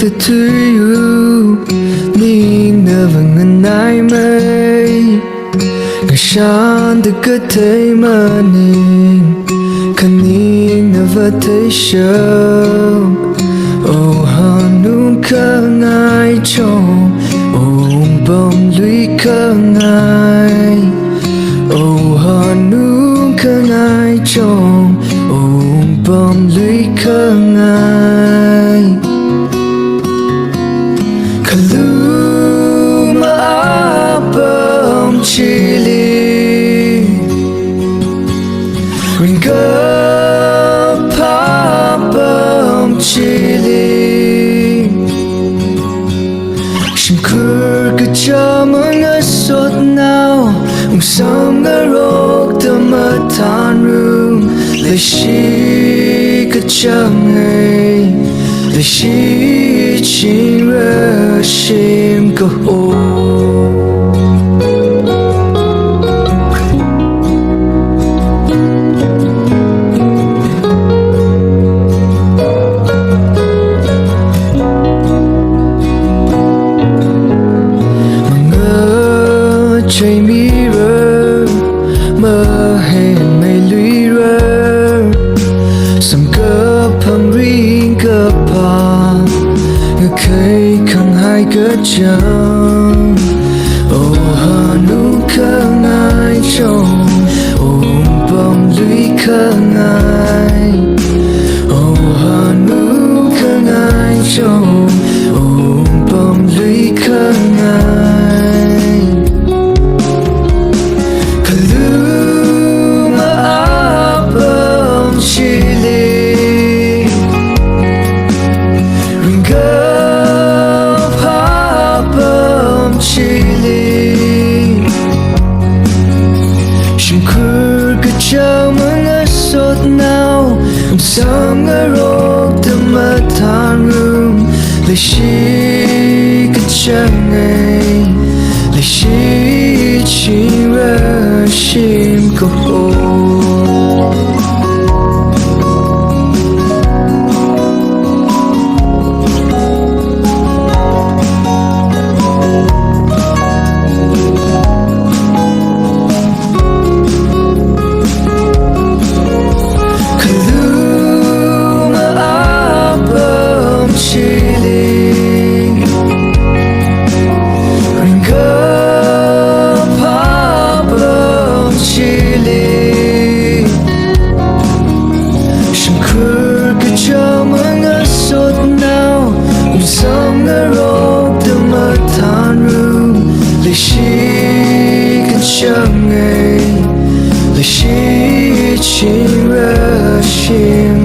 the to you Ning never ngai mai Ga shan the good day morning Can ning never take show Oh hanun ka ngai chong Oh bom lui ka ngai Oh hanun ka ngai chong Oh bom lui ka ngai Kaluma abam chili Ringa pabam chili Shimkur ka jaman asot now Sam nga rok ta matan room Le shi ka changai Le shi chin ra shim ka ho Mga chay mirror Mơ hẹn mây lũy rơ Sam cơ phang riêng cơ pa Ngờ khây khăng hai cơ chăng Ô hà nụ cơ ngài chồng Ôm bom lũy cơ ngài Ô hà nụ cơ ngài chồng Ôm bom lũy cơ ngài Sam nga rok ta matan room Le shi ka changai Le shi chin ra shim ka ho Sam nga rok ta matan room Le shi ka changai Le shi chin ra shim